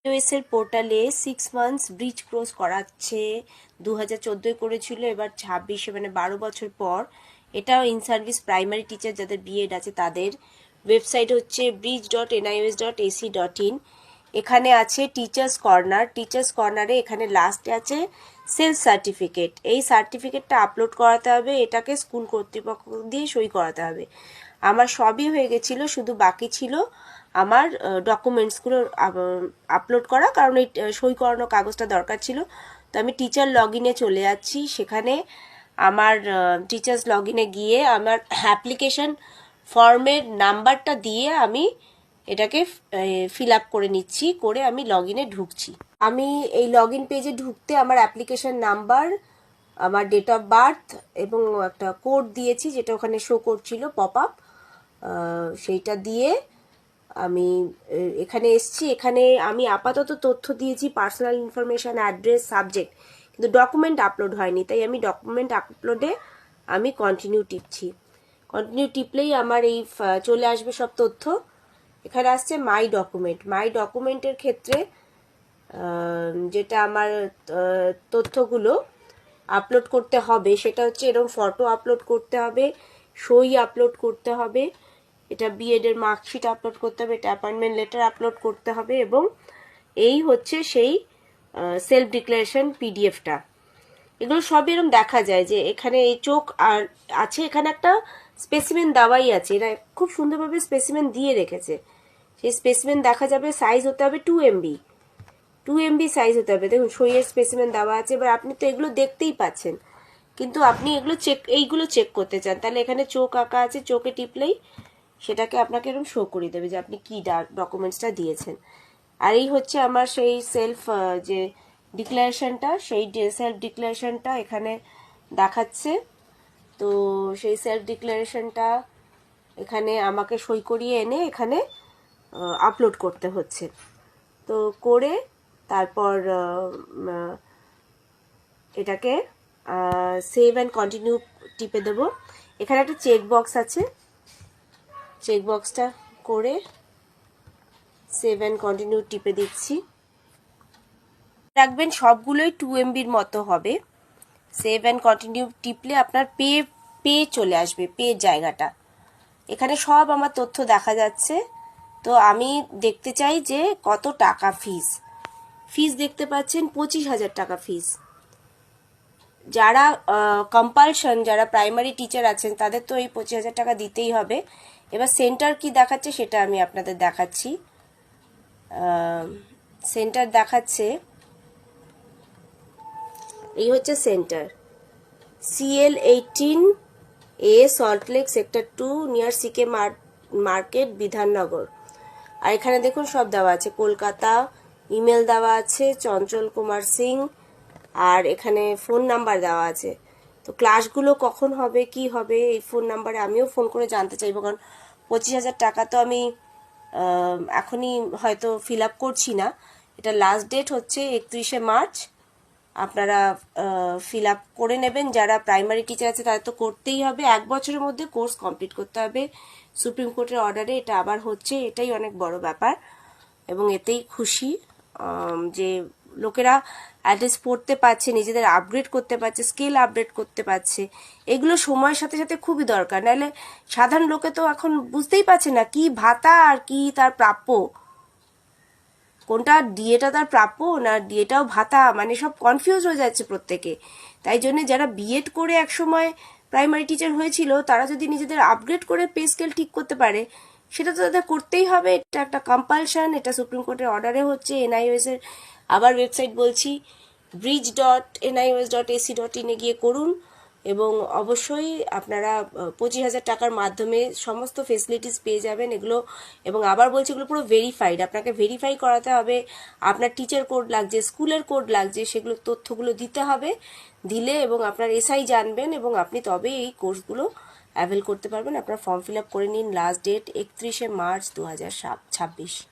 iOS এর পোর্টালে 6 months bridge cross করাচ্ছে। 2014 করেছিল, এবার 26 মানে 12 বছর পর। এটাও ইন সার্ভিস প্রাইমারি টিচার যাদের বিএড আছে তাদের ওয়েবসাইট হচ্ছে bridge.nios.ac.in। এখানে আছে টিচার্স কর্নার। টিচার্স কর্নারে এখানে লাস্টে আছে সেলফ সার্টিফিকেট। এই সার্টিফিকেটটা আপলোড করাতে হবে, এটাকে স্কুল কর্তৃপক্ষ দিয়ে সই করাতে হবে। আমার সবই হয়ে গেছিল, শুধু বাকি ছিল আমার ডকুমেন্টসগুলো আপলোড করা, কারণ এই সই করানো কাগজটা দরকার ছিল। তো আমি টিচার লগ ইনে চলে যাচ্ছি। সেখানে আমার টিচার্স লগ ইনে গিয়ে আমার অ্যাপ্লিকেশন ফর্মের নাম্বারটা দিয়ে আমি এটাকে ফিল আপ করে নিচ্ছি, করে আমি লগ ইনে ঢুকছি। আমি এই লগ ইন পেজে ঢুকতে আমার অ্যাপ্লিকেশন নাম্বার, আমার ডেট অফ বার্থ এবং একটা কোড দিয়েছি যেটা ওখানে শো করছিল পপ আপ, সেইটা দিয়ে আমি এখানে এসছি। এখানে আমি আপাতত তথ্য দিয়েছি পার্সোনাল ইনফরমেশন, অ্যাড্রেস, সাবজেক্ট, কিন্তু ডকুমেন্ট আপলোড হয়নি। তাই আমি ডকুমেন্ট আপলোডে আমি কন্টিনিউ টিপছি। কন্টিনিউ টিপলেই আমার এই চলে আসবে সব তথ্য। এখানে আসছে মাই ডকুমেন্ট। মাই ডকুমেন্টের ক্ষেত্রে যেটা আমার তথ্যগুলো আপলোড করতে হবে সেটা হচ্ছে এরকম ফটো আপলোড করতে হবে, সই আপলোড করতে হবে, এটা বিএড এর মার্কশিট আপলোড করতে হবে, এটা অ্যাপয়েন্টমেন্ট লেটার আপলোড করতে হবে, এবং এই হচ্ছে সেই সেলফ ডিক্লারেশন পিডিএফটা। এগুলো সব এরকম দেখা যায় যে এখানে এই চোখ আর আছে, এখানে একটা স্পেসিমেন দেওয়াই আছে, এরা খুব সুন্দরভাবে স্পেসিমেন দিয়ে রেখেছে। সেই স্পেসিমেন দেখা যাবে, সাইজ হতে হবে 2 MB সাইজ হতে হবে। দেখুন সইয়ের স্পেসিমেন দেওয়া আছে। এবার আপনি তো এগুলো দেখতেই পাচ্ছেন, কিন্তু আপনি এইগুলো চেক করতে চান, তাহলে এখানে চোখ আঁকা আছে, চোখে টিপলেই সেটাকে আপনাকে এরকম শো করে দেবে যে আপনি কি ডকুমেন্টসটা দিয়েছেন। আর এই হচ্ছে আমার সেই সেলফ যে ডিক্লারেশনটা, সেই সেলফ ডিক্লারেশনটা এখানে দেখাচ্ছে। তো সেই সেলফ ডিক্লারেশনটা এখানে আমাকে সই করিয়ে এনে এখানে আপলোড করতে হচ্ছে। তো করে তারপর এটাকে সেভ অ্যান্ড কন্টিনিউ টিপে দেবো। এখানে একটা চেক বক্স আছে, চেক বক্সটা করে সেভ অ্যান্ড কন্টিনিউ টিপে দিচ্ছি। রাখবেন সবগুলোই 2 MBর মতো হবে। সেভ অ্যান্ড কন্টিনিউ টিপলে আপনার পে চলে আসবে, পে জায়গাটা। এখানে সব আমার তথ্য দেখা যাচ্ছে। তো আমি দেখতে চাই যে কত টাকা ফিস দেখতে পাচ্ছেন 25,000 টাকা ফিস। যারা কম্পালশন, যারা প্রাইমারি টিচার আছেন তাদের তো এই 25,000 টাকা দিতেই হবে। এবার সেন্টার কি দেখাচ্ছে সেটা আমি আপনাদের দেখাচ্ছি। সেন্টার দেখাচ্ছে, এই হচ্ছে centre, CL18A Salt Lake sector 2 near CK market, Bidhannagar. আর এখানে দেখুন সব দেওয়া আছে, কলকাতা, ইমেল দেওয়া আছে চঞ্চল কুমার সিং, আর এখানে ফোন নাম্বার দেওয়া আছে। তো ক্লাসগুলো কখন হবে কি হবে এই ফোন নাম্বারে আমিও ফোন করে জানতে চাইবো, কারণ 25,000 টাকা তো আমি এখনই হয়তো ফিল আপ করছি না। এটা লাস্ট ডেট হচ্ছে 31শে মার্চ। আপনারা ফিল আপ করে নেবেন। যারা প্রাইমারি টিচার আছে তাদের তো করতেই হবে, 1 বছরের মধ্যে কোর্স কমপ্লিট করতে হবে। সুপ্রিম কোর্টের অর্ডারে এটা আবার হচ্ছে, এটাই অনেক বড় ব্যাপার এবং এতেই খুশি যে লোকেরা অ্যাটলিস্ট পড়তে পারছে, নিজেদের আপগ্রেড করতে পারছে, স্কিল আপডেট করতে পারছে। এগুলো সময়ের সাথে সাথে খুবই দরকার, নাহলে সাধারণ লোকে তো এখন বুঝতেই পারছে না কি ভাতা আর কি তার প্রাপ্য, কোনটা ডিএটা তার প্রাপ্য না ডিএটাও ভাতা, মানে সব কনফিউজ হয়ে যাচ্ছে প্রত্যেকে। তাই জন্য যারা বিএড করে একসময় প্রাইমারি টিচার হয়েছিল তারা যদি নিজেদের আপগ্রেড করে পে স্কেল ঠিক করতে পারে, সেটা তো তাদের করতেই হবে। এটা একটা কম্পালশন, এটা সুপ্রিম কোর্টের অর্ডারে হচ্ছে। এনআইওএস এর আবার ওয়েবসাইট বলছি, bridge.nios.ac.in এ গিয়ে করুন, এবং অবশ্যই আপনারা 25,000 টাকার মাধ্যমে সমস্ত ফেসিলিটিস পেয়ে যাবেন এগুলো। এবং আবার বলছি, এগুলো পুরো ভেরিফাইড, আপনাকে ভেরিফাই করাতে হবে। আপনার টিচার কোড লাগছে, স্কুলের কোড লাগছে, সেগুলো তথ্যগুলো দিতে হবে। দিলে এবং আপনার এসআই জানবেন, এবং আপনি তবে এই কোর্সগুলো অ্যাভেল করতে পারবেন। আপনার ফর্ম ফিল আপ করে নিন। লাস্ট ডেট 31শে মার্চ 2026।